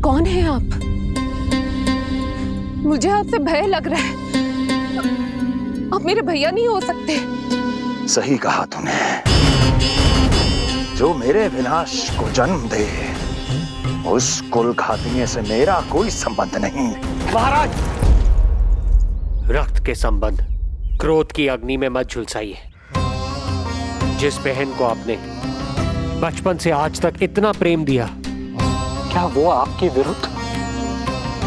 कौन है आप? मुझे आपसे भय लग रहा है। आप मेरे भैया नहीं हो सकते। सही कहा तूने। जो मेरे विनाश को जन्म दे, उस कुल घातिनी से मेरा कोई संबंध नहीं। महाराज, रक्त के संबंध क्रोध की अग्नि में मत झुलसाइए। जिस बहन को आपने बचपन से आज तक इतना प्रेम दिया, क्या वो आपके विरुद्ध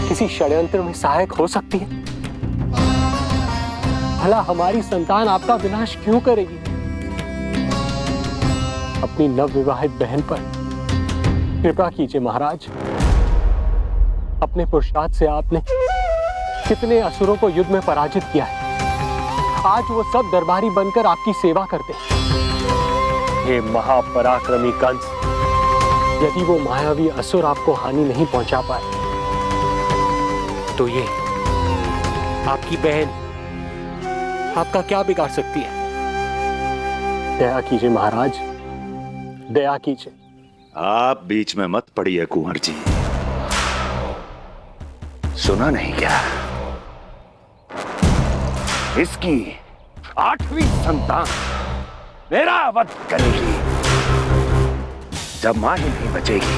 किसी षड्यंत्र में सहायक हो सकती है? भला हमारी संतान आपका विनाश क्यों करेगी? अपनी नवविवाहित बहन पर कृपा कीजिए महाराज। अपने पुरुषार्थ से आपने कितने असुरों को युद्ध में पराजित किया है। आज वो सब दरबारी बनकर आपकी सेवा करते हैं। ये महापराक्रमी कंस, यदि वो मायावी असुर आपको हानि नहीं पहुंचा पाए, तो ये आपकी बहन आपका क्या बिगाड़ सकती है? दया कीजिए महाराज, दया कीजिए। आप बीच में मत पड़िए कुंवर जी। सुना नहीं क्या? इसकी 8वीं संतान मेरा वध करेगी। जब मां ही नहीं बचेगी,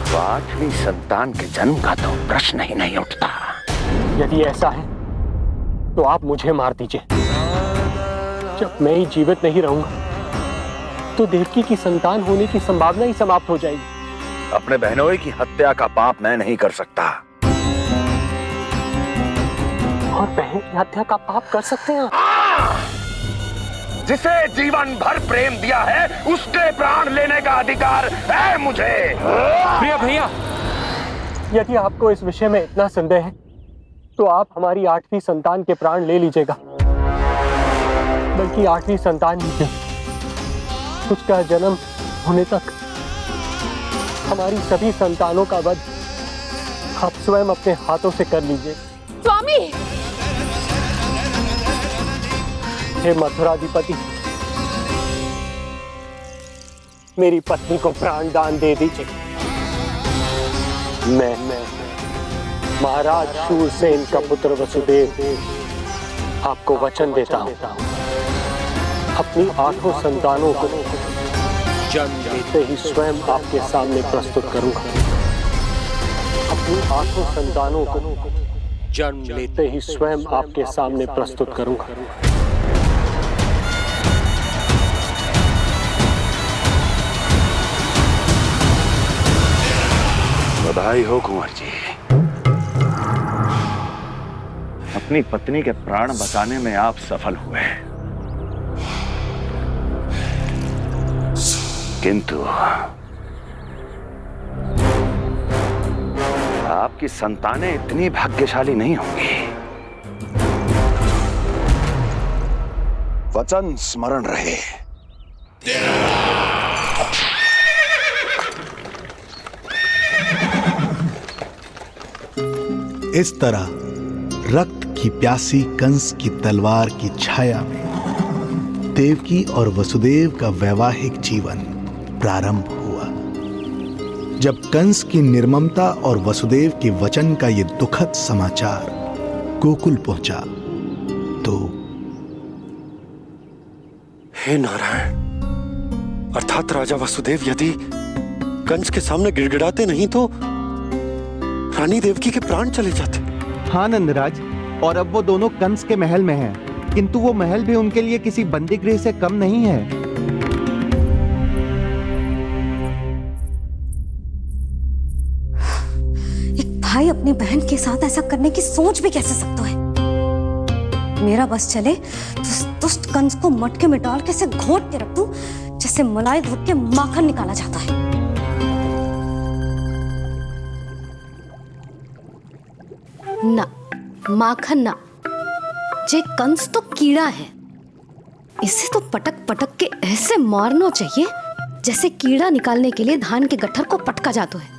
तो 8वीं संतान के जन्म का तो प्रश्न ही नहीं उठता। यदि ऐसा है तो आप मुझे मार दीजिए। जब मैं ही जीवित नहीं रहूंगा, तो देवकी की संतान होने की संभावना ही समाप्त हो जाएगी। अपने बहनोई की हत्या का पाप मैं नहीं कर सकता। और बहन की हत्या का पाप कर सकते हैं? जिसे जीवन भर प्रेम दिया है, उसके प्राण लेने का अधिकार है मुझे। प्रिय भैया, यदि आपको इस विषय में इतना संदेह है, तो आप हमारी 8वीं संतान के प्राण ले लीजिएगा। बल्कि 8वीं संतान ही क्यों, उसका जन्म होने तक हमारी सभी संतानों का वध आप स्वयं अपने हाथों से कर लीजिए। स्वामी! हे मथुराधिपति, मेरी पत्नी को प्राण दान दे दीजिए। मैं महाराज शूरसेन का पुत्र वसुदेव आपको वचन देता हूं, अपनी 8 संतानों को जन्म देते ही स्वयं आपके सामने प्रस्तुत करूंगा। अपनी 8 संतानों को जन्म लेते ही स्वयं आपके सामने प्रस्तुत करूंगा। बधाई हो कुंवर जी। अपनी पत्नी के प्राण बचाने में आप सफल हुए, किंतु आपकी संतानें इतनी भाग्यशाली नहीं होंगी। वचन स्मरण रहे। इस तरह रक्त की प्यासी कंस की तलवार की छाया में देवकी और वसुदेव का वैवाहिक जीवन प्रारंभ हुआ। जब कंस की निर्ममता और वसुदेव के वचन का ये दुखद समाचार गोकुल पहुंचा, तो हे नारायण, अर्थात राजा वसुदेव यदि कंस के सामने गिड़गिड़ाते नहीं तो रानी देवकी के प्राण चले जाते। हाँ नंदराज, और अब वो दोनों कंस के महल में हैं, किंतु वो महल भी उनके लिए किसी बंदी गृह से कम नहीं है। एक भाई अपनी बहन के साथ ऐसा करने की सोच भी कैसे सकता है? मेरा बस चले तो उस दुष्ट कंस को मटके में डाल के इसे घोट के रख दूं, जैसे मलाई घोट के माखन निकाला जाता है। ना, माखन ना, जे कंस तो कीड़ा है। इसे तो पटक पटक के ऐसे मारना चाहिए जैसे कीड़ा निकालने के लिए धान के गट्ठर को पटका जाता है।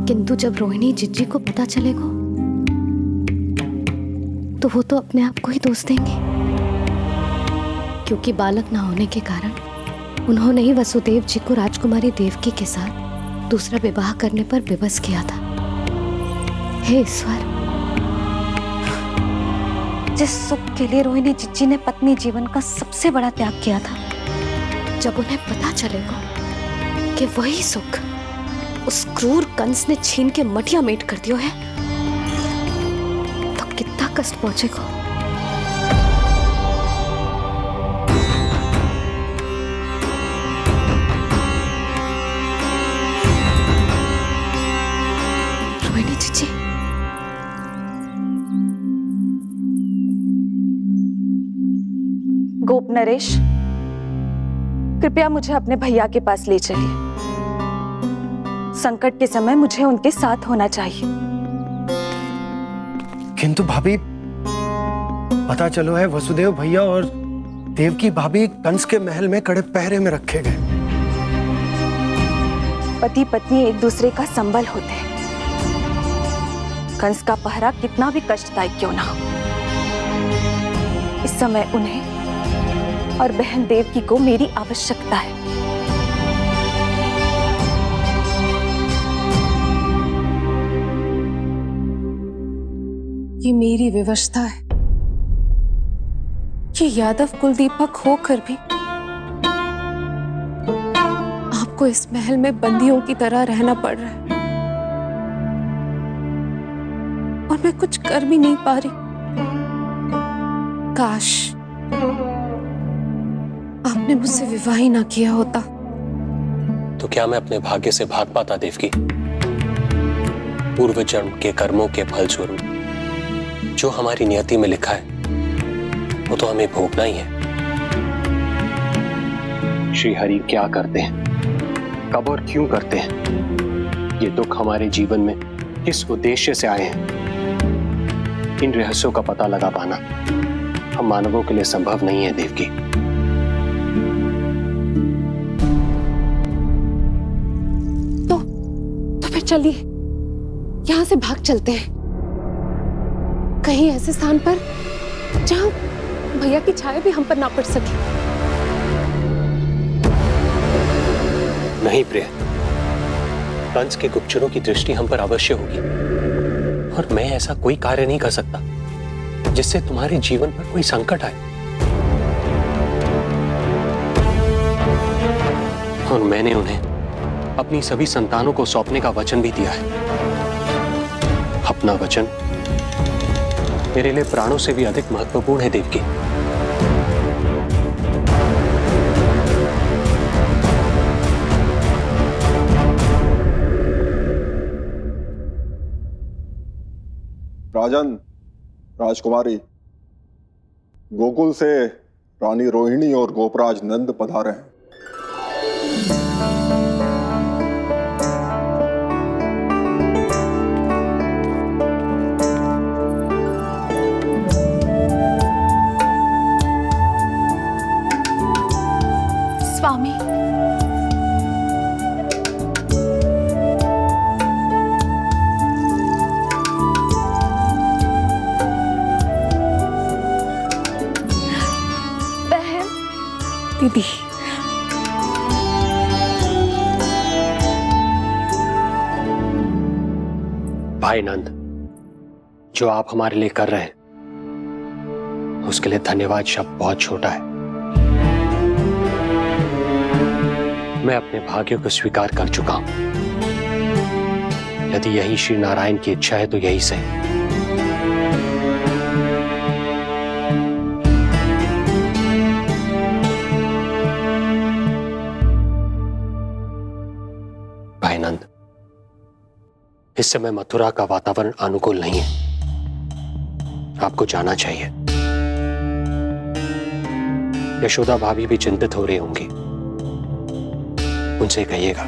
किंतु जब रोहिणी जिज्जी को पता चलेगा तो वो तो अपने आप को ही दोष देंगे, क्योंकि बालक ना होने के कारण उन्होंने ही वसुदेव जी को राजकुमारी देवकी के साथ दूसरा विवाह करने पर विवश किया था। हे ईश्वर, जिस सुख के लिए रोहिणी जिज्जी ने पत्नी जीवन का सबसे बड़ा त्याग किया था, जब उन्हें पता चलेगा कि वही सुख उस क्रूर कंस ने छीन के मटिया मेट कर दिया है, तो कितना कष्ट पहुंचेगा। रोहिणी जीजी, गोप नरेश, कृपया मुझे अपने भैया के पास ले चलिए। संकट के समय मुझे उनके साथ होना चाहिए। किंतु भाभी, पता चलो है वसुदेव भैया और देवकी भाभी कंस के महल में कड़े पहरे में रखे गए। पति पत्नी एक दूसरे का संबल होते हैं। कंस का पहरा कितना भी कष्टदायक क्यों ना हो, इस समय उन्हें और बहन देवकी को मेरी आवश्यकता है। ये मेरी विवशता है। ये यादव कुलदीपक होकर भी आपको इस महल में बंदियों की तरह रहना पड़ रहा है, और मैं कुछ कर भी नहीं पा रही। काश आपने मुझसे विवाह ही ना किया होता। तो क्या मैं अपने भाग्य से भाग पाता देवकी? पूर्व जन्म के कर्मों के फलस्वरूप जो हमारी नियति में लिखा है वो तो हमें भोगना ही है। श्री हरि क्या करते हैं, कब और क्यों करते हैं, ये दुख हमारे जीवन में किस उद्देश्य से आए हैं, इन रहस्यों का पता लगा पाना हम मानवों के लिए संभव नहीं है देवकी। तो फिर चलिए यहां से भाग चलते हैं, कहीं ऐसे स्थान पर जहां भैया की छाया भी हम पर ना पड़ सके। नहीं प्रिय, कंस के गुप्तचरों की दृष्टि हम पर अवश्य होगी, और मैं ऐसा कोई कार्य नहीं कर सकता जिससे तुम्हारे जीवन पर कोई संकट आए। और मैंने उन्हें अपनी सभी संतानों को सौंपने का वचन भी दिया है। अपना वचन मेरे लिए प्राणों से भी अधिक महत्वपूर्ण है देवकी। राजन, राजकुमारी, गोकुल से रानी रोहिणी और गोपराज नंद पधारे हैं। स्वामी, बहन, दीदी, भाई नंद, जो आप हमारे लिए कर रहे हैं उसके लिए धन्यवाद शब्द बहुत छोटा है। मैं अपने भाग्य को स्वीकार कर चुका हूं। यदि यही श्री नारायण की इच्छा है तो यही सही। भाई नंद, इस समय मथुरा का वातावरण अनुकूल नहीं है, आपको जाना चाहिए। यशोदा भाभी भी चिंतित हो रही होंगी, उनसे कहिएगा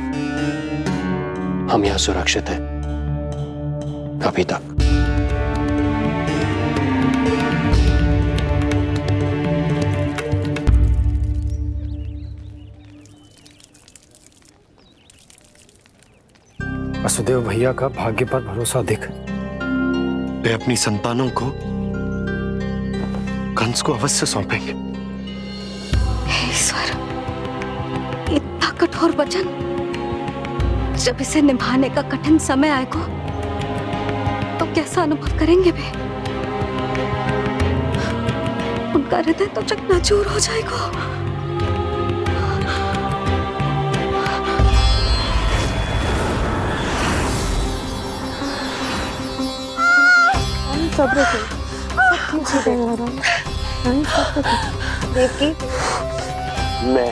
हम यहां सुरक्षित हैं अभी तक। वसुदेव भैया का भाग्य पर भरोसा अधिक है। वे अपनी संतानों को कंस को अवश्य सौंपेंगे। ईश्वर, इतना कठोर वचन, जब इसे निभाने का कठिन समय आएगा तो कैसा अनुभव करेंगे वे? उनका हृदय तो चकनाचूर हो जाएगा। सब्र से सब ठीक हो जाएगा। देवकी, मैं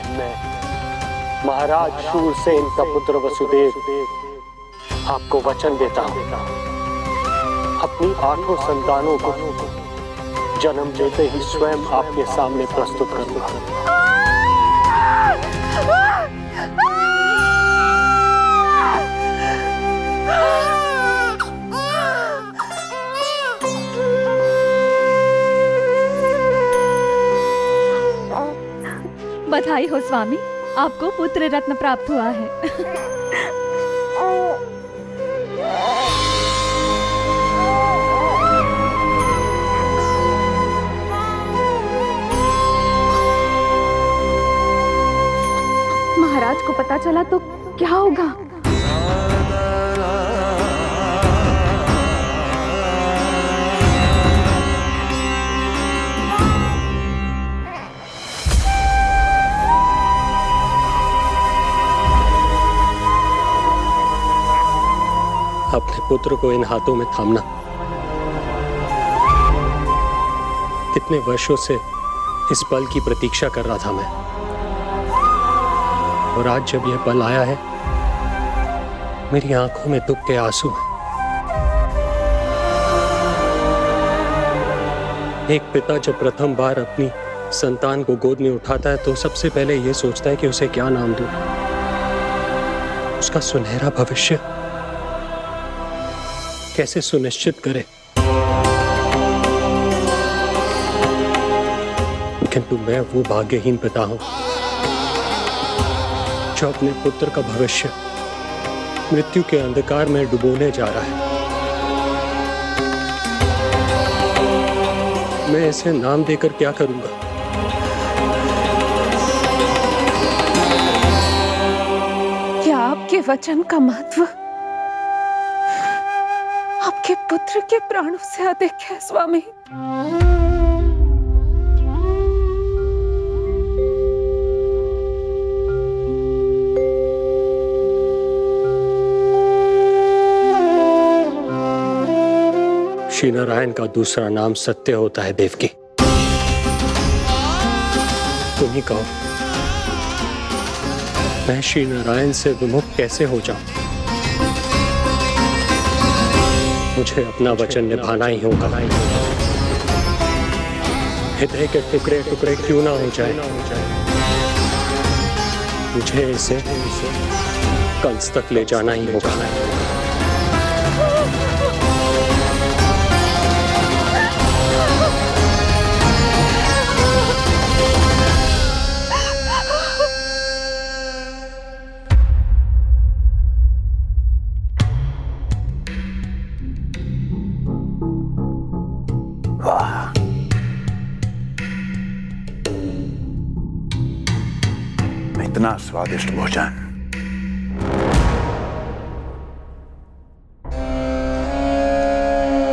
महाराज शूरसेन का पुत्र वसुदेव आपको वचन देता हूँ, अपनी 8 संतानों को जन्म देते ही स्वयं आपके सामने प्रस्तुत करूंगा। बधाई हो स्वामी, आपको पुत्र रत्न प्राप्त हुआ है। महाराज को पता चला तो क्या होगा? अपने पुत्र को इन हाथों में थामना। कितने वर्षों से इस पल की प्रतीक्षा कर रहा था मैं, और आज जब यह पल आया है, मेरी आंखों में दुख के आंसू हैं। एक पिता जब प्रथम बार अपनी संतान को गोद में उठाता है तो सबसे पहले यह सोचता है कि उसे क्या नाम दूं, उसका सुनहरा भविष्य कैसे सुनिश्चित करे। किंतु मैं वो भाग्यहीन पिता हूं जो अपने पुत्र का भविष्य मृत्यु के अंधकार में डुबोने जा रहा है। मैं इसे नाम देकर क्या करूंगा? क्या आपके वचन का महत्व आपके पुत्र के प्राणों से अधिक है स्वामी? श्री नारायण का दूसरा नाम सत्य होता है देवकी। तुम ही कहो, मैं श्री नारायण से विमुख कैसे हो जाऊं? मुझे अपना वचन निभाना ही होगा। हृदय के टुकड़े टुकड़े क्यों ना हो जाए, मुझे इसे कंस तक ले जाना ही होगा। इतना स्वादिष्ट भोजन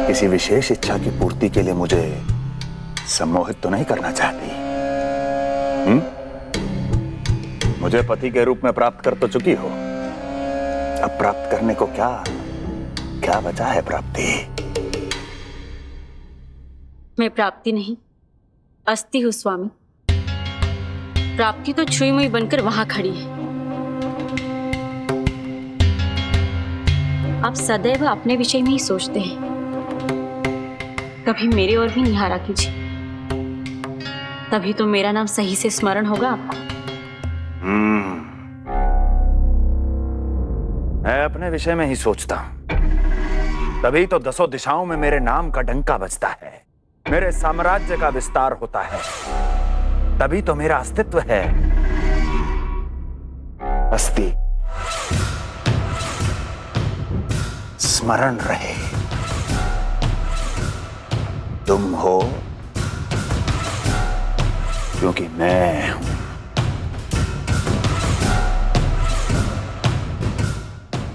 किसी विशेष इच्छा की पूर्ति के लिए मुझे सम्मोहित तो नहीं करना चाहती? मुझे पति के रूप में प्राप्त कर तो चुकी हो, अब प्राप्त करने को क्या क्या बचा है? प्राप्ति? मैं प्राप्ति नहीं, अस्थि हूं स्वामी। प्राप्ति तो छुई मुई बनकर वहां खड़ी है। आप सदैव अपने विषय में ही सोचते हैं, कभी मेरे ओर भी निहारा कीजिए, तभी तो मेरा नाम सही से स्मरण होगा आपको। मैं अपने विषय में ही सोचता हूं, तभी तो 10 दिशाओं में मेरे नाम का डंका बजता है, मेरे साम्राज्य का विस्तार होता है, तभी तो मेरा अस्तित्व है। अस्थि स्मरण रहे, तुम हो क्योंकि मैं हूं।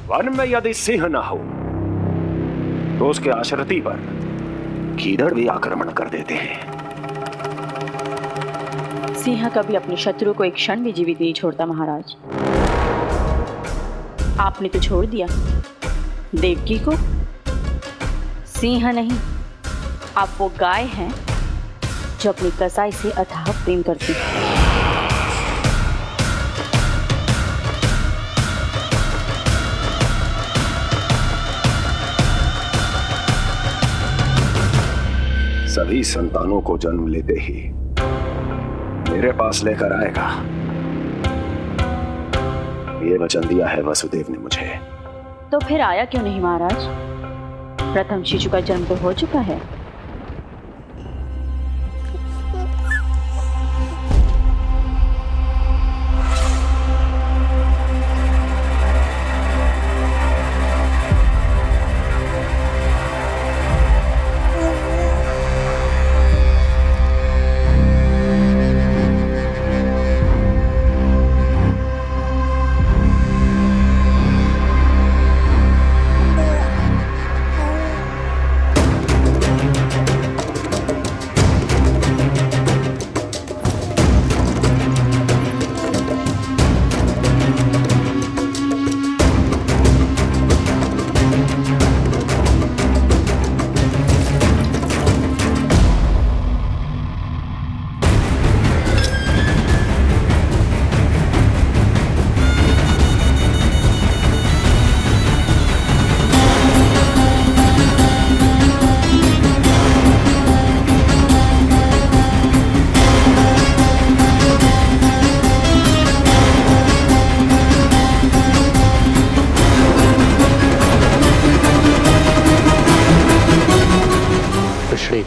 वन में यदि सिंह न हो तो उसके आश्रिति पर गीदड़ भी आक्रमण कर देते हैं। सिंह कभी अपने शत्रु को एक क्षण भी जीवित नहीं छोड़ता महाराज। आपने तो छोड़ दिया देवकी को। सिंह नहीं, आप वो गाय हैं जो अपनी कसाई से अथाह प्रेम करती है। सभी संतानों को जन्म लेते ही मेरे पास लेकर आएगा, ये वचन दिया है वसुदेव ने मुझे। तो फिर आया क्यों नहीं महाराज? प्रथम शिशु का जन्म तो हो चुका है।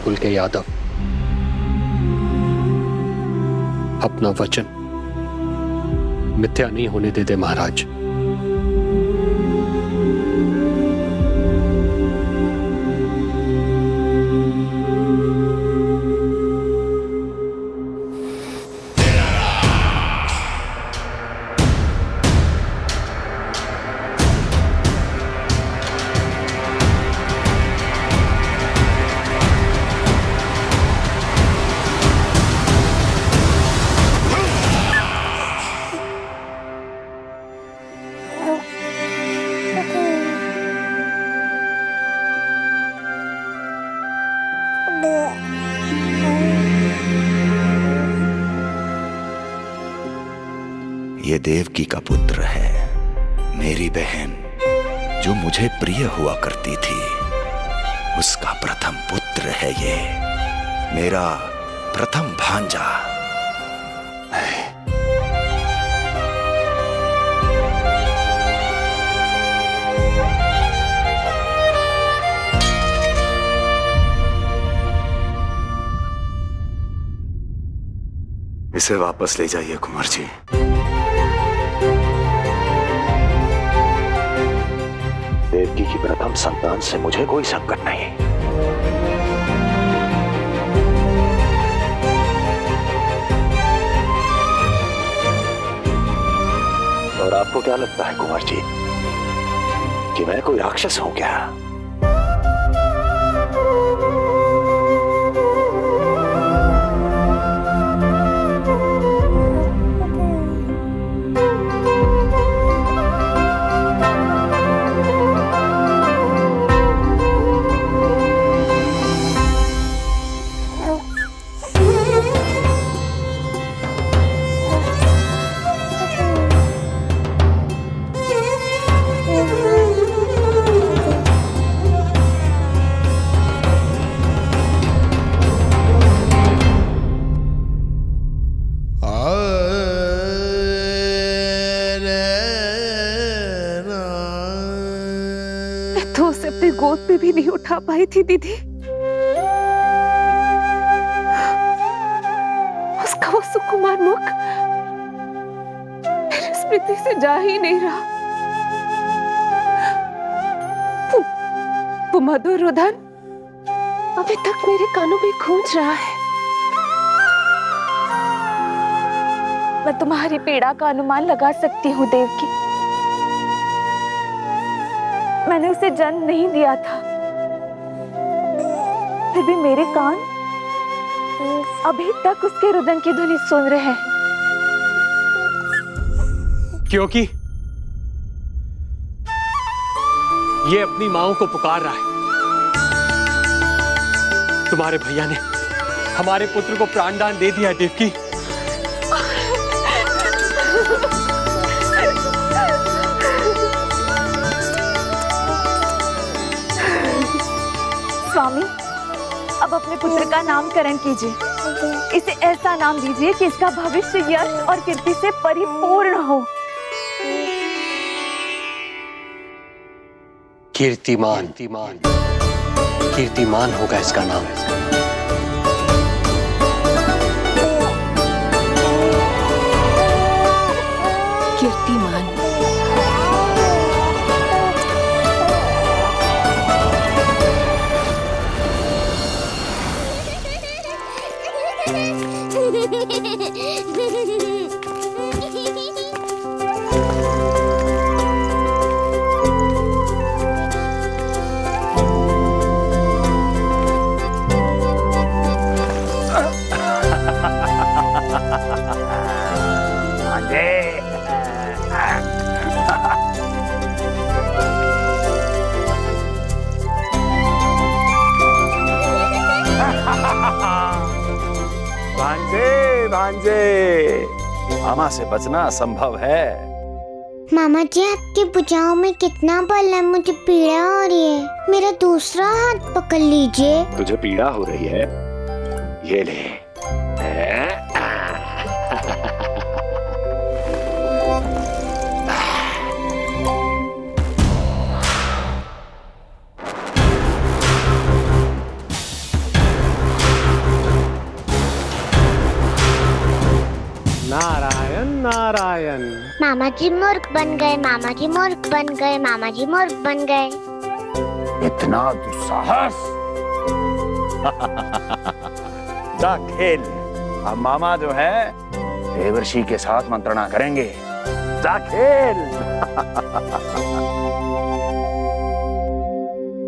कुल के यादव अपना वचन मिथ्या नहीं होने देते महाराज। ये देवकी का पुत्र है, मेरी बहन जो मुझे प्रिय हुआ करती थी, उसका प्रथम पुत्र है ये, मेरा प्रथम भांजा। इसे वापस ले जाइए कुंवर जी। देवकी की प्रथम संतान से मुझे कोई संकट नहीं। और आपको क्या लगता है कुंवर जी कि मैं कोई राक्षस हूं क्या? तो उसे अपनी गोद पे भी नहीं उठा पाई थी दीदी। उसका वो सुकुमार मुख मेरी स्मृति से जा ही नहीं रहा। वो मधुर रुदन अभी तक मेरे कानों में गूंज रहा है। मैं तुम्हारी पीड़ा का अनुमान लगा सकती हूँ देवकी। मैंने उसे जन्म नहीं दिया था, फिर भी मेरे कान अभी तक उसके रुदन की ध्वनि सुन रहे हैं। क्योंकि ये अपनी माओ को पुकार रहा है। तुम्हारे भैया ने हमारे पुत्र को प्राणदान दे दिया है देवकी। स्वामी, अब अपने पुत्र का नामकरण कीजिए। इसे ऐसा नाम दीजिए कि इसका भविष्य यश और कीर्ति से परिपूर्ण हो। कीर्तिमान कीर्तिमान होगा इसका नाम। कीर्तिमान। भांजे, मामा से बचना असंभव है। मामा जी, आपकी भुजाओं में कितना बल है, मुझे पीड़ा हो रही है। मेरा दूसरा हाथ पकड़ लीजिए। तुझे पीड़ा हो रही है? ये ले। नारायण नारायण। मामा जी मूर्ख बन गए, मामा जी मूर्ख बन गए, मामा जी मूर्ख बन गए। इतना दुस्साहस। जा खेल। अब मामा जो है देवर्षि के साथ मंत्रणा करेंगे। जा खेल।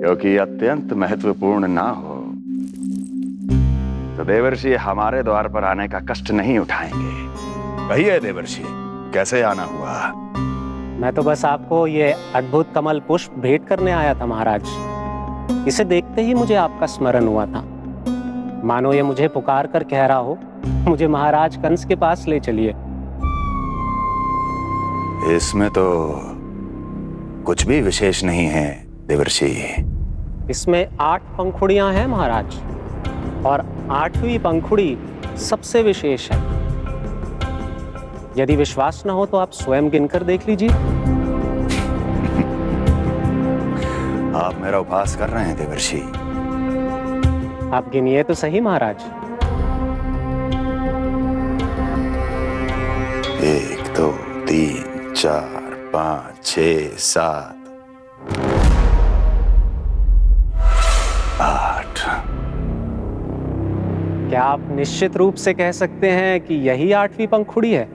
क्योंकि अत्यंत महत्वपूर्ण ना हो तो देवर्षि हमारे द्वार पर आने का कष्ट नहीं उठाएंगे। कहिए देवर्षि, कैसे आना हुआ? मैं तो बस आपको ये अद्भुत कमल पुष्प भेंट करने आया था महाराज। इसे देखते ही मुझे आपका स्मरण हुआ था। मानो ये मुझे पुकार कर कह रहा हो, मुझे महाराज कंस के पास ले चलिए। इसमें तो कुछ भी विशेष नहीं है देवर्षि। इसमें 8 पंखुड़ियां हैं महाराज, और 8वीं पंखुड़ी सबसे विशेष है। यदि विश्वास न हो तो आप स्वयं गिनकर देख लीजिए। आप मेरा उपहास कर रहे हैं देवर्षि। आप गिनिए तो सही महाराज। 1 2 3 4 5 6 7 8। क्या आप निश्चित रूप से कह सकते हैं कि यही 8वीं पंखुड़ी है?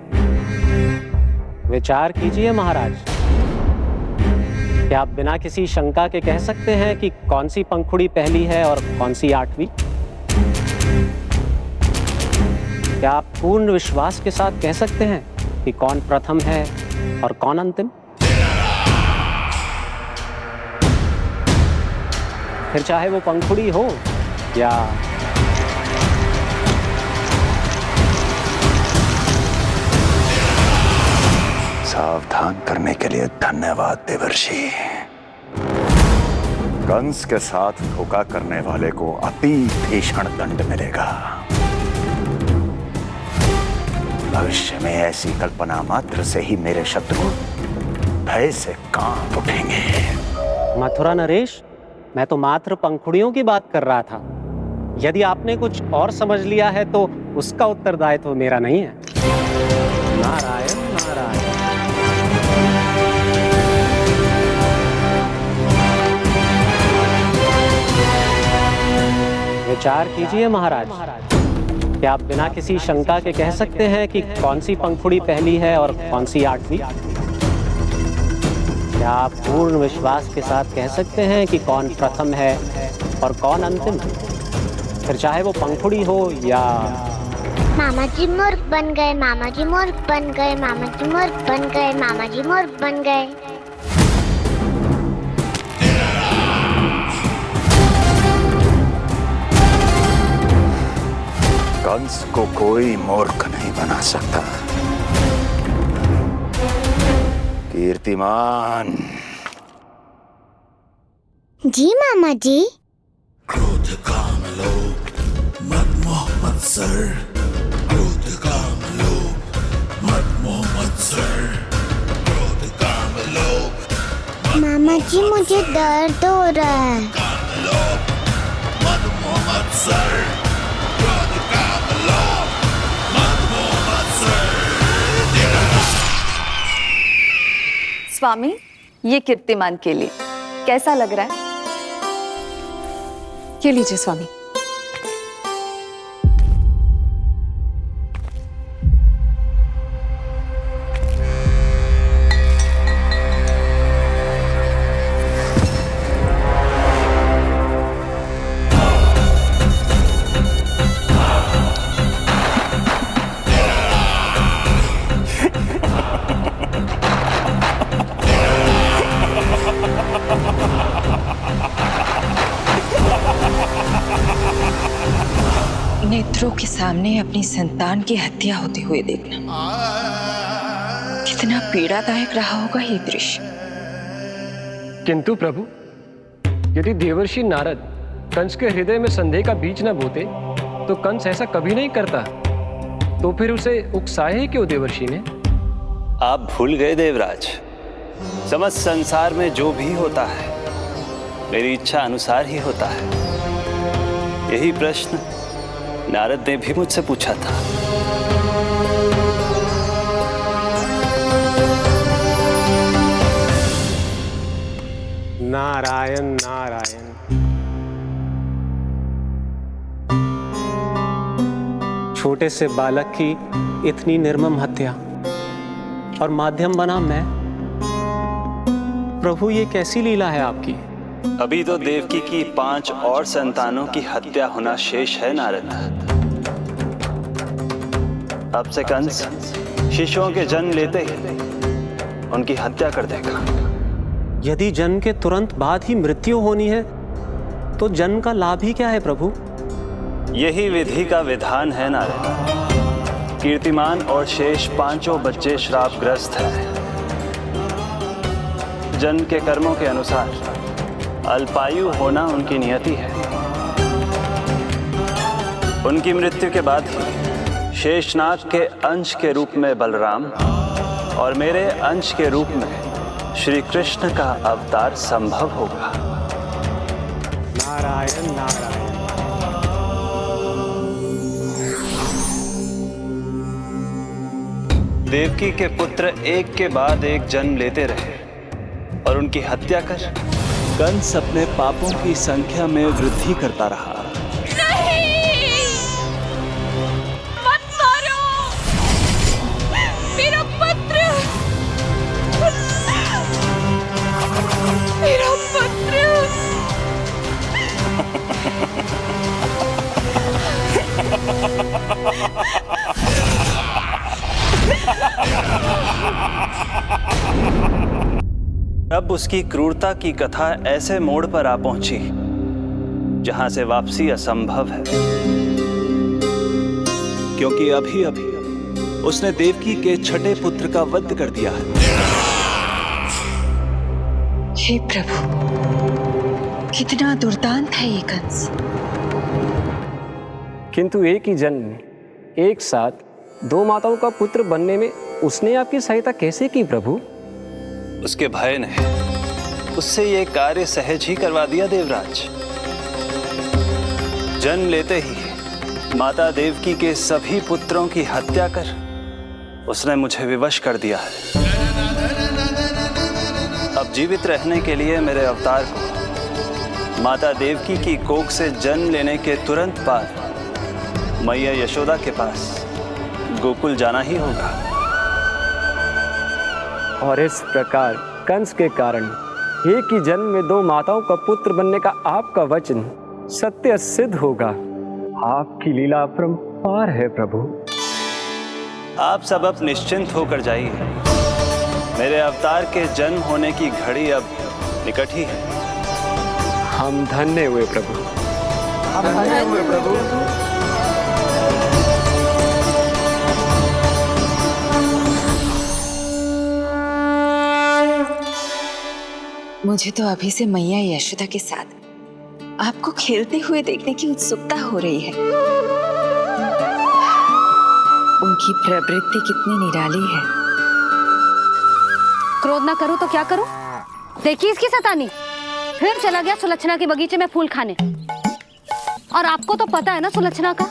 विचार कीजिए महाराज। क्या आप बिना किसी शंका के कह सकते हैं कि कौन सी पंखुड़ी पहली है और कौन सी 8वीं? क्या आप पूर्ण विश्वास के साथ कह सकते हैं कि कौन प्रथम है और कौन अंतिम? फिर चाहे वो पंखुड़ी हो या सावधान करने के लिए धन्यवाद देवर्षि। कंस के साथ धोखा करने वाले को अति भीषण दंड मिलेगा। भविष्य में ऐसी कल्पना मात्र से ही मेरे शत्रु भय से कांप उठेंगे। मथुरा नरेश, मैं तो मात्र पंखुड़ियों की बात कर रहा था। यदि आपने कुछ और समझ लिया है तो उसका उत्तरदायित्व मेरा नहीं है। नारायण नारायण। विचार कीजिए महाराज। क्या आप बिना किसी शंका के कह सकते हैं कि कौन सी पंखुड़ी पहली है और कौन सी आठवीं? क्या आप पूर्ण विश्वास के साथ कह सकते हैं कि कौन प्रथम है और कौन अंतिम? फिर चाहे वो पंखुड़ी हो या... मामा जी मोर बन गए, मामा जी मोर बन गए, मामा जी मोर बन गए, मामा जी मोर बन गए। कंस को कोई मूर्ख नहीं बना सकता। कीर्तिमान। जी मामा जी। क्रोध काम लोभ मद मोह मत्सर, क्रोध काम लोभ मद मोह मत्सर, क्रोध काम लोभ। मामा जी मुझे दर्द हो रहा है। काम लोभ मद मोह मत्सर, क्रोध काम लोभ मद मोह मत्सर। स्वामी, ये कीर्तिमान के लिए कैसा लग रहा है? ये लीजिए स्वामी। नेत्रों के सामने अपनी संतान की हत्या होते हुए देखना कितना पीड़ादायक रहा होगा ये दृश्य। किंतु प्रभु, यदि देवर्षि नारद कंस के हृदय में संदेह का बीज न बोते तो कंस ऐसा कभी नहीं करता। तो फिर उसे उकसाए ही क्यों देवर्षि ने? आप भूल गए देवराज, समस्त संसार में जो भी होता है मेरी इच्छा अनुसार ही होता है। यही प्रश्न नारद ने भी मुझसे पूछा था। नारायण नारायण। छोटे से बालक की इतनी निर्मम हत्या और माध्यम बना मैं। प्रभु, ये कैसी लीला है आपकी? अभी तो देवकी की 5 और संतानों की हत्या होना शेष है नारद। अब से कंस शिशुओं के जन्म लेते ही उनकी हत्या कर देगा। यदि जन्म के तुरंत बाद ही मृत्यु होनी है तो जन्म का लाभ ही क्या है प्रभु? यही विधि का विधान है नारद। कीर्तिमान और शेष 5 बच्चे श्रापग्रस्त हैं। जन्म के कर्मों के अनुसार अल्पायु होना उनकी नियति है। उनकी मृत्यु के बाद ही शेषनाग के अंश के रूप में बलराम और मेरे अंश के रूप में श्री कृष्ण का अवतार संभव होगा। नारायण नारायण। देवकी के पुत्र एक के बाद एक जन्म लेते रहे और उनकी हत्या कर कंस अपने पापों की संख्या में वृद्धि करता रहा। नहीं! मत मारो! मेरा पुत्र! मेरा पुत्र! अब उसकी क्रूरता की कथा ऐसे मोड़ पर आ पहुंची जहां से वापसी असंभव है, क्योंकि अभी अभी उसने देवकी के छठे पुत्र का वध कर दिया है। हे प्रभु, कितना दुर्दांत है ये कंस। किंतु एक ही जन्म में एक साथ 2 माताओं का पुत्र बनने में उसने आपकी सहायता कैसे की प्रभु? उसके भय ने उससे ये कार्य सहज ही करवा दिया देवराज। जन्म लेते ही माता देवकी के सभी पुत्रों की हत्या कर उसने मुझे विवश कर दिया है। अब जीवित रहने के लिए मेरे अवतार को माता देवकी की कोख से जन्म लेने के तुरंत बाद मैया यशोदा के पास गोकुल जाना ही होगा। और इस प्रकार कंस के कारण एक ही जन्म में दो माताओं का पुत्र बनने का आपका वचन सत्य सिद्ध होगा। आपकी लीला अपरंपार है प्रभु। आप सब अब निश्चिंत होकर जाइए। मेरे अवतार के जन्म होने की घड़ी अब निकट ही है। हम धन्य हुए प्रभु। हम धन्य हुए प्रभु। मुझे तो अभी से मैया यशोदा के साथ आपको खेलते हुए देखने की उत्सुकता हो रही है। उनकी प्रवृत्ति कितनी निराली है। क्रोध ना करूं तो क्या करूं? देखिए इसकी सतानी, फिर चला गया सुलक्षणा के बगीचे में फूल खाने। और आपको तो पता है ना सुलक्षणा का,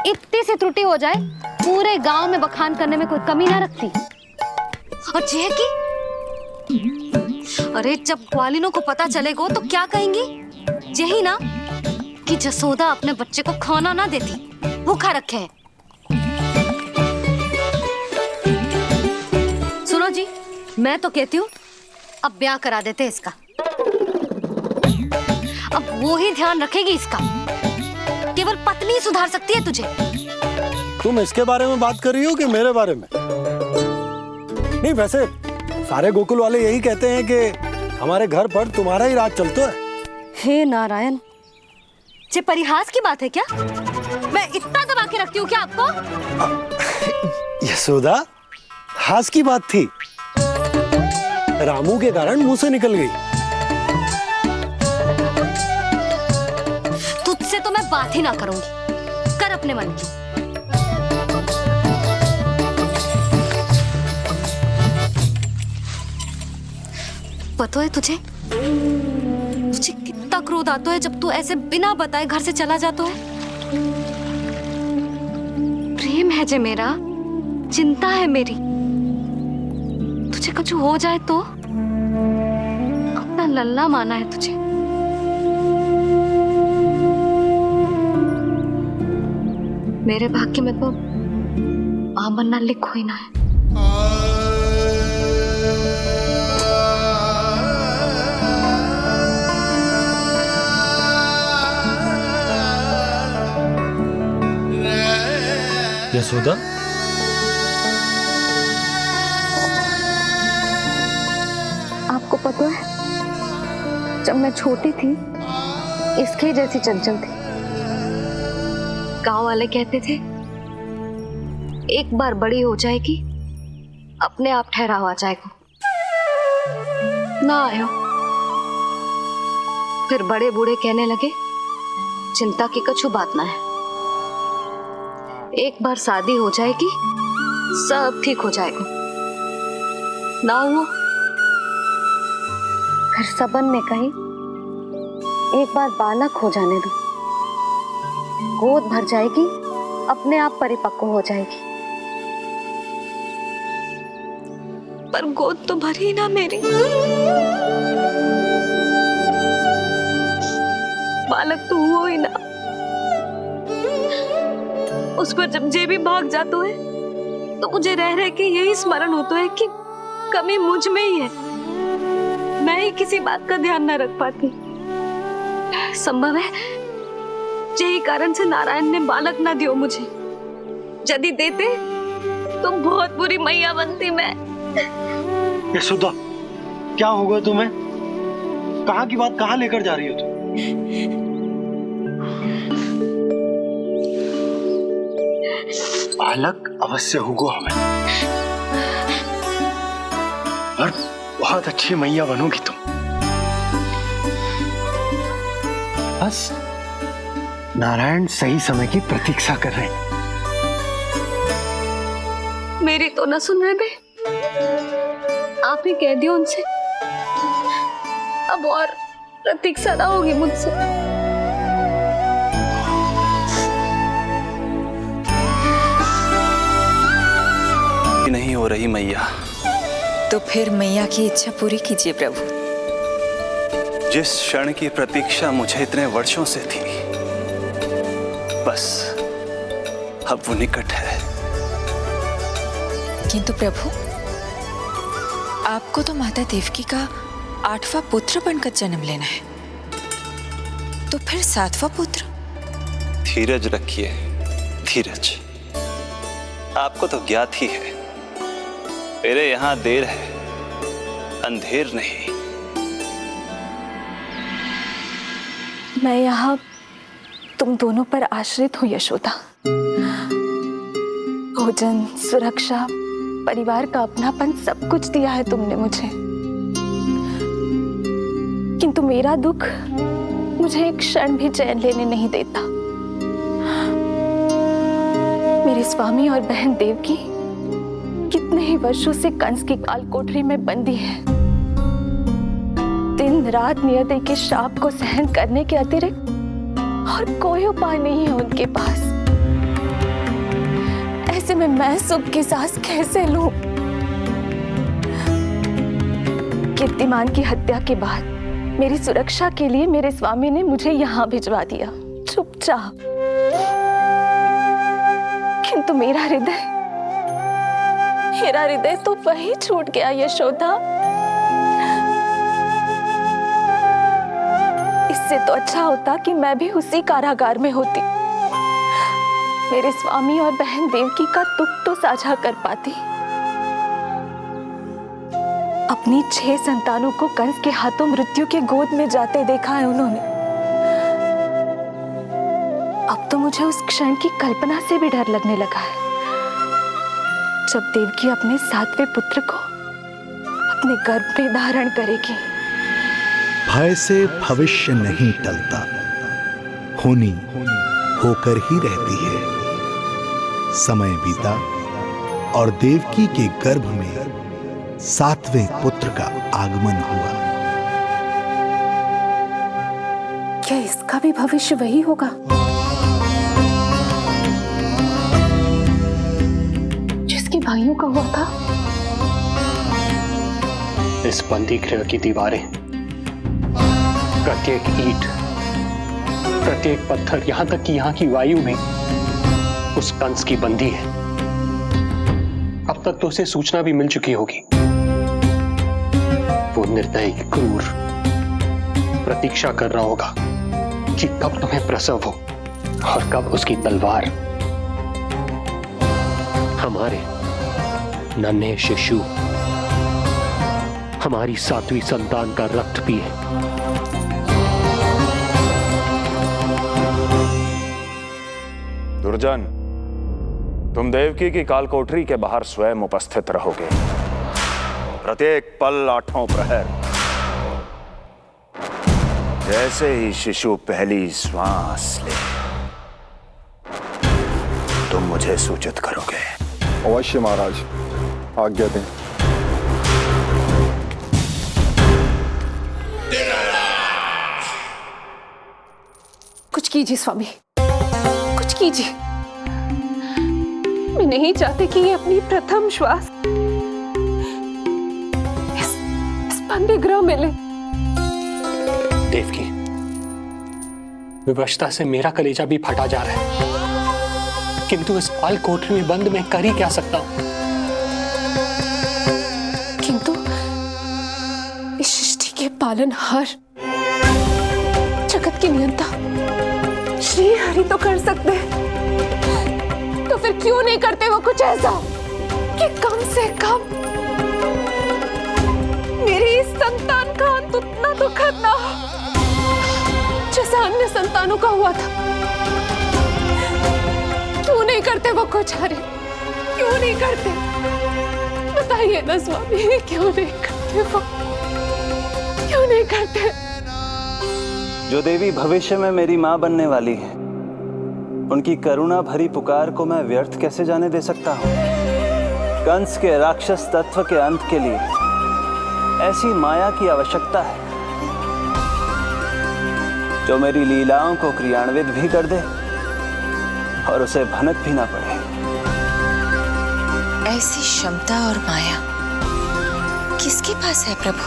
इतनी सी त्रुटि हो जाए पूरे गांव में बखान करने में कोई कमी ना रखती। और जे की अरे जब ग्वालिनों को पता चलेगा तो क्या कहेंगी? यही ना कि जसोदा अपने बच्चे को खाना ना देती, भूखा रखे है। सुनो जी, मैं तो कहती हूँ अब ब्याह करा देते इसका। अब वो ही ध्यान रखेगी इसका। केवल पत्नी सुधार सकती है तुझे। तुम इसके बारे में बात कर रही हो कि मेरे बारे में? नहीं, वैसे सारे गोकुल वाले यही कहते हैं कि हमारे घर पर तुम्हारा ही राज चलता है। हे नारायण, ये परिहास की बात है क्या? मैं इतना दबा के रखती हूँ क्या आपको? यशोदा, हास की बात थी। रामू के कारण मुंह से निकल गई। तुझसे तो मैं बात ही ना करूंगी। कर अपने मन की। पता है तुझे कितना क्रोध आता है जब तू ऐसे बिना बताए घर से चला जाता है। प्रेम है जे मेरा, चिंता है मेरी। तुझे कुछ हो जाए तो अपना लल्ला माना है तुझे। मेरे भाग्य में तो मां बनना लिखो ही ना है। यशोदा, आपको पता है, जब मैं छोटी थी इसके जैसी चंचल थी। गांव वाले कहते थे एक बार बड़ी हो जाएगी अपने आप ठहराव आ जाएगा। ना आयो। फिर बड़े बूढ़े कहने लगे चिंता की कछु बात ना है, एक बार शादी हो जाएगी सब ठीक हो जाएगा। ना हुआ। फिर सबन ने कही एक बार बालक हो जाने दो, गोद भर जाएगी अपने आप परिपक्व हो जाएगी। पर गोद तो भरी ना मेरी। बालक तो हुआ ही ना। उस पर जब जे भी भाग जाता है तो मुझे रह रह के यही स्मरण होता है कि कमी मुझ में ही है। मैं ही किसी बात का ध्यान न रख पाती। संभव है यही कारण से नारायण ने बालक ना दियो मुझे। यदि देते तो बहुत बुरी मैया बनती मैं। यशोदा, क्या होगा तुम्हें? कहाँ की बात कहाँ लेकर जा रही हो तुम? बालक अवश्य होगा हमें, और बहुत अच्छी मैया बनोगी तुम। बस नारायण सही समय की प्रतीक्षा कर रहे हैं। मेरी तो ना सुन रहे बे। आप ही कह दियो उनसे, अब और प्रतीक्षा ना होगी मुझसे। नहीं हो रही मैया। तो फिर मैया की इच्छा पूरी कीजिए प्रभु। जिस क्षण की प्रतीक्षा मुझे इतने वर्षों से थी, बस अब वो निकट है। किंतु प्रभु, आपको तो माता देवकी का 8वां पुत्र बनकर जन्म लेना है, तो फिर 7वां पुत्र? धीरज रखिए, धीरज। आपको तो ज्ञात ही है, मेरे यहां देर है, अंधेर नहीं। मैं यहाँ तुम दोनों पर आश्रित हूँ यशोदा। भोजन, सुरक्षा, परिवार का अपनापन सब कुछ दिया है तुमने मुझे, किंतु मेरा दुख मुझे एक क्षण भी चैन लेने नहीं देता। मेरे स्वामी और बहन देवकी कितने ही वर्षों से कंस की काल कोठरी में बंदी है। दिन रात नियति के शाप को सहन करने के अतिरिक्त और कोई उपाय नहीं है उनके पास। ऐसे में मैं सुख की सांस कैसे लूं? कीर्तिमान की हत्या के बाद मेरी सुरक्षा के लिए मेरे स्वामी ने मुझे यहाँ भिजवा दिया, चुपचाप। किंतु मेरा हृदय तो वही छूट गया यशोदा। इससे तो अच्छा होता कि मैं भी उसी कारागार में होती, मेरे स्वामी और बहन देवकी का दुख तो साझा कर पाती। अपनी 6 संतानों को कंस के हाथों मृत्यु के गोद में जाते देखा है उन्होंने। अब तो मुझे उस क्षण की कल्पना से भी डर लगने लगा है, जब देवकी अपने 7वें पुत्र को अपने गर्भ में धारण करेगी। भय से भविष्य नहीं टलता, होनी होकर ही रहती है। समय बीता और देवकी के गर्भ में 7वें पुत्र का आगमन हुआ। क्या इसका भी भविष्य वही होगा जिसके भाइयों का हुआ था? इस बंदी गृह की दीवारें, प्रत्येक ईंट, प्रत्येक पत्थर, यहां तक कि यहां की वायु भी उस कंस की बंदी है। अब तक तो उसे सूचना भी मिल चुकी होगी। वो निर्दयी, क्रूर प्रतीक्षा कर रहा होगा कि कब तुम्हें प्रसव हो और कब उसकी तलवार हमारे नन्हे शिशु, हमारी 7वीं संतान का रक्त पिए। दुर्जन, तुम देवकी की कालकोठरी के बाहर स्वयं उपस्थित रहोगे, प्रत्येक पल 8वां प्रहर। जैसे ही शिशु पहली श्वास ले, तुम मुझे सूचित करोगे। अवश्य महाराज, आज्ञा दें। कुछ कीजिए स्वामी, कुछ कीजिए। मैं नहीं चाहती कि ये अपनी प्रथम श्वास इस बंदी गृह में ले। देवकी, विवशता से मेरा कलेजा भी फटा जा रहा है, किंतु इस काल कोठरी में बंद मैं कर ही क्या सकता हूं? किंतु इस सृष्टि के पालनहार, जगत के नियंता श्री हरि तो कर सकते हैं, तो फिर क्यों नहीं करते वो कुछ ऐसा कि कम से कम मेरी इस संतान का अंत उतना दुखद ना हो जैसा अन्य संतानों का हुआ था। क्यों नहीं करते वो कुछ? हरि, क्यों नहीं करते? बताइए ना स्वामी, क्यों नहीं करते वो? क्यों नहीं करते? जो देवी भविष्य में मेरी मां बनने वाली है, उनकी करुणा भरी पुकार को मैं व्यर्थ कैसे जाने दे सकता हूं? कंस के राक्षस तत्व के अंत के लिए ऐसी माया की आवश्यकता है जो मेरी लीलाओं को क्रियान्वित भी कर दे और उसे भनक भी ना पड़े। ऐसी क्षमता और माया किसके पास है प्रभु?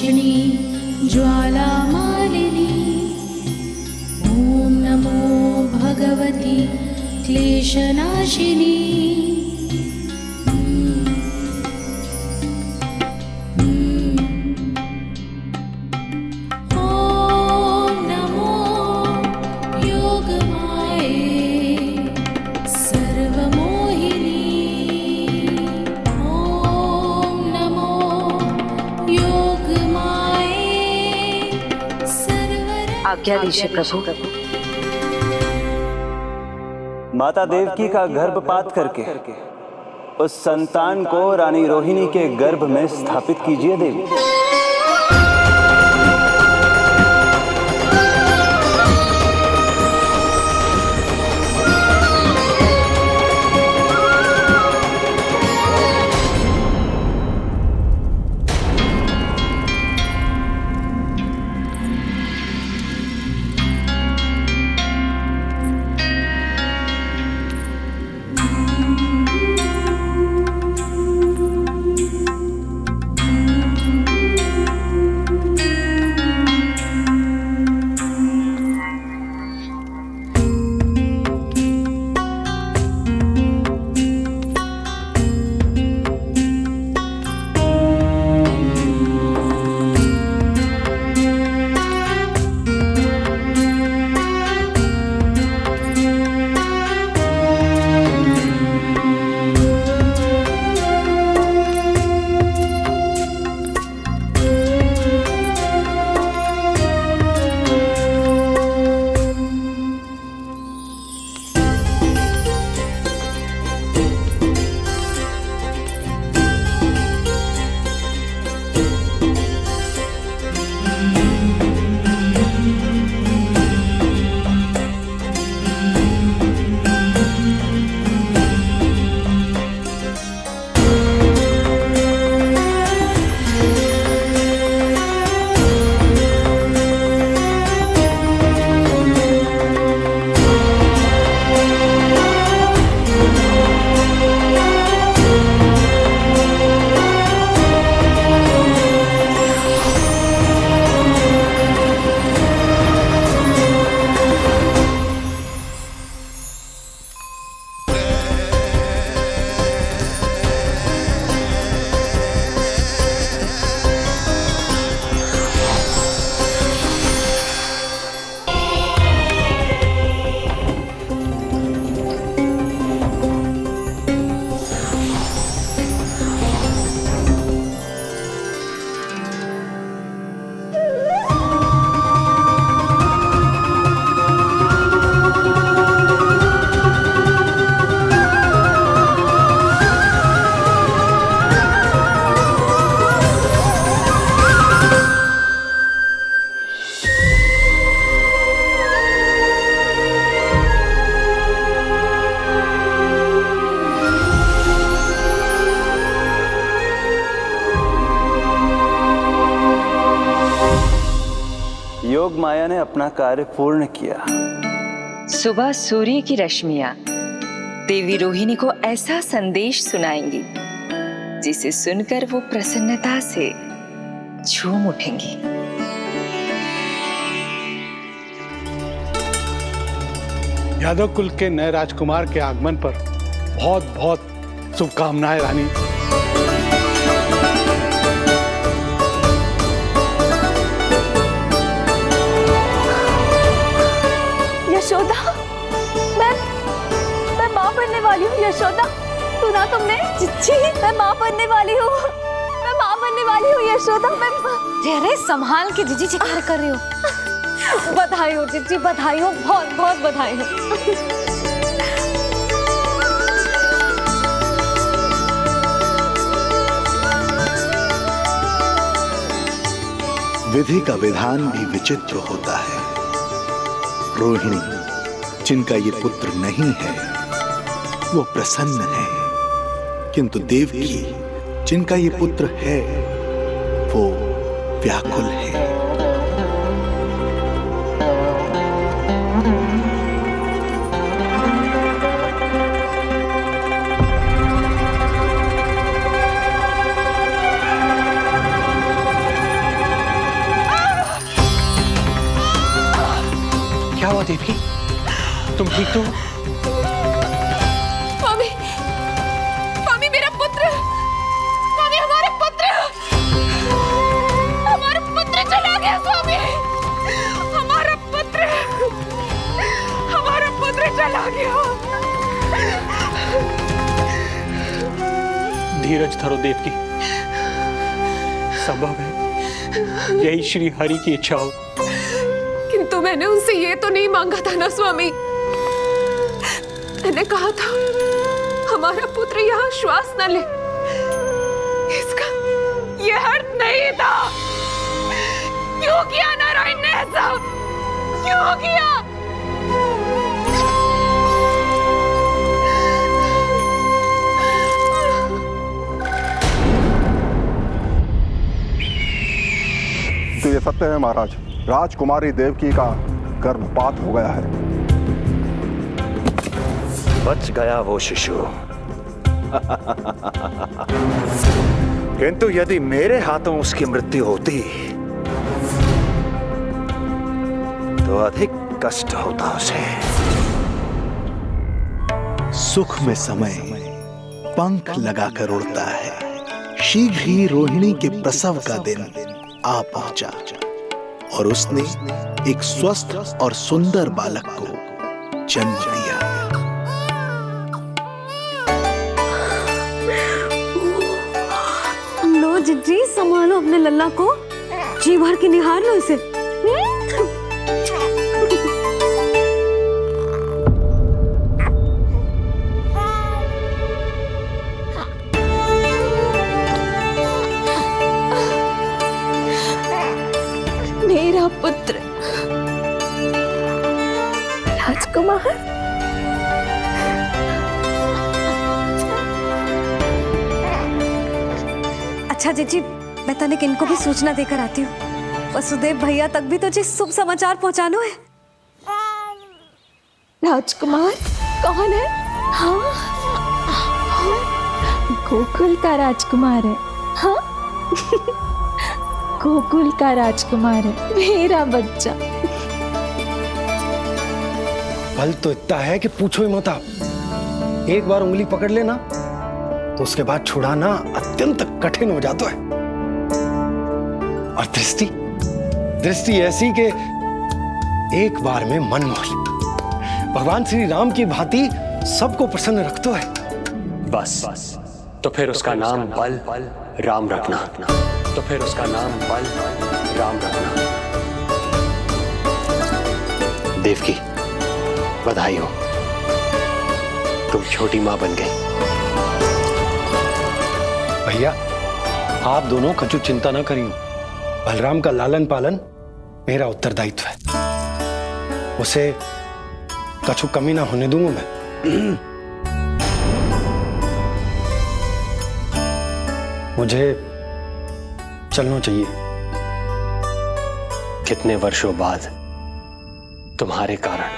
वर्षिणी ज्वालामालिनी ॐ नमो भगवती क्लेशनाशिनी आज्ञा दीजिए प्रभु। माता देवकी का गर्भपात करके उस संतान को रानी रोहिणी के गर्भ में स्थापित कीजिए देवी। योग माया ने अपना कार्य पूर्ण किया। सुबह सूर्य की रश्मियां देवी रोहिणी को ऐसा संदेश सुनाएंगी जिसे सुनकर वो प्रसन्नता से झूम उठेंगी। यादव कुल के नए राजकुमार के आगमन पर बहुत बहुत शुभकामनाएं रानी। यशोदा, मैं माँ बनने वाली हूँ। यशोदा, सुना तुमने? चिच्ची, मैं माँ बनने वाली हूँ। मैं माँ बनने वाली हूँ यशोदा। मैं अरे संभाल के जीजी चिकार कर रही हो। बधाई हो चिच्ची, बधाई हो, बहुत बहुत बधाई हो। विधि का विधान भी विचित्र होता है। रोहिणी, जिनका ये पुत्र नहीं है, वो प्रसन्न है, किंतु देवकी, जिनका ये पुत्र है, वो व्याकुल है। हुआ देवकी? तुम ठीक तो हो? स्वामी, स्वामी मेरा पुत्र, स्वामी हमारा पुत्र चला गया। स्वामी हमारा पुत्र चला गया। धीरज धरो देवकी, संभव है यही श्री हरि की इच्छा हो। किंतु मैंने उनसे ये तो नहीं मांगा था ना स्वामी। मैंने कहा था हमारा पुत्र यहाँ श्वास न ले। इसका ये अर्थ नहीं था। क्यों किया नारायण ने ऐसा? क्यों किया? तो ये सत्य है महाराज, राजकुमारी देवकी का गर्भपात हो गया है। बच गया वो शिशु। किंतु यदि मेरे हाथों उसकी मृत्यु होती तो अधिक कष्ट होता उसे। सुख में समय पंख लगाकर उड़ता है। शीघ्र ही रोहिणी के प्रसव का दिन आ पहुंचा और उसने एक स्वस्थ और सुंदर बालक को जन्म दिया। लो जिज्जी, संभालो अपने लल्ला को, जी भर के निहार लो इसे। मेरा पुत्र राजकुमार। अच्छा जीजी, मैं तनिक इनको भी सूचना देकर आती हूँ। वसुदेव भैया तक भी तो जी शुभ समाचार पहुंचानो है। राजकुमार कौन है? हाँ, गोकुल का राजकुमार है। हाँ गोकुल का राजकुमार है मेरा बच्चा। बल तो इतना है कि पूछो ही मत आप। एक बार उंगली पकड़ लेना तो उसके बाद छुड़ाना अत्यंत कठिन हो जाता है। और दृष्टि ऐसी कि एक बार में मन मोह ले। भगवान श्री राम की भांति सबको प्रसन्न रखता है। बस तो फिर उसका नाम बल राम रखना। तो फिर उसका नाम बल राम रखना। देवकी, बधाई हो, तुम छोटी मां बन गई। भैया, आप दोनों कछु चिंता न करियो। बलराम का लालन पालन मेरा उत्तरदायित्व है। उसे कछु कमी ना होने दूंगा मैं। मुझे चलना चाहिए। कितने वर्षों बाद तुम्हारे कारण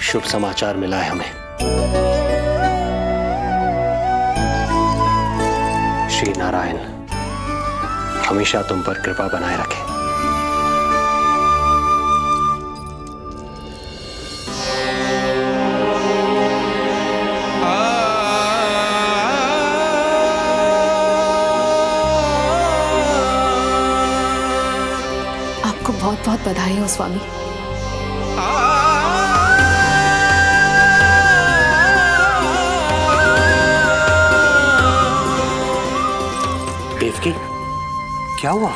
शुभ समाचार मिला है हमें। श्री नारायण हमेशा तुम पर कृपा बनाए रखे। आपको बहुत बहुत बधाई हो स्वामी। देवकी, क्या हुआ?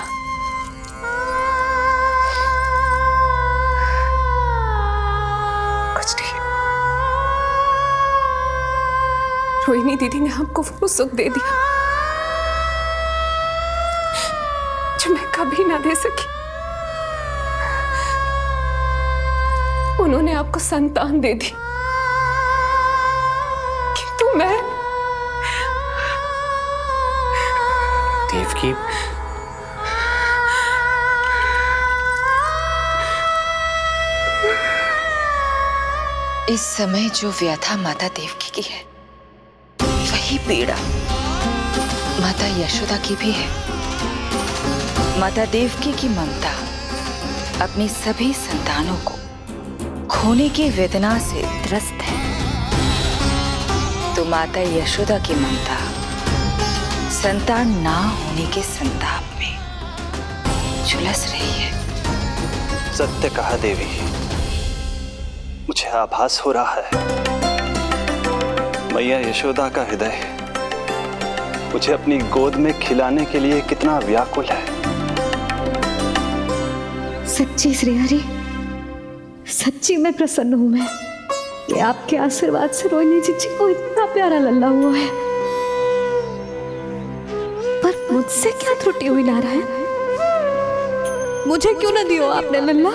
कुछ नहीं। रोहिणी दीदी ने हमको वो सुख दे दिया जो मैं कभी ना दे सकी। उन्होंने आपको संतान दे दी, किंतु मैं देवकी, इस समय जो व्यथा माता देवकी की है वही पीड़ा माता यशोदा की भी है। माता देवकी की ममता अपनी सभी संतानों को खोने की वेदना से त्रस्त है, तो माता यशोदा की ममता संतान ना होने के संताप में झुलस रही है। सत्य कहा देवी, मुझे आभास हो रहा है मैया यशोदा का हृदय मुझे अपनी गोद में खिलाने के लिए कितना व्याकुल है। सच्ची श्री हरि, सच्ची में प्रसन्न हूं मैं कि आपके आशीर्वाद से रोहिणी जीजी को इतना प्यारा लल्ला हुआ है। पर मुझसे क्या त्रुटि हुई नारायण? मुझे क्यों न दियो आपने लल्ला?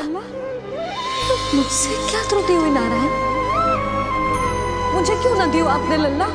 मुझसे क्या त्रुटि हुई नारायण? मुझे क्यों न दियो आपने लल्ला?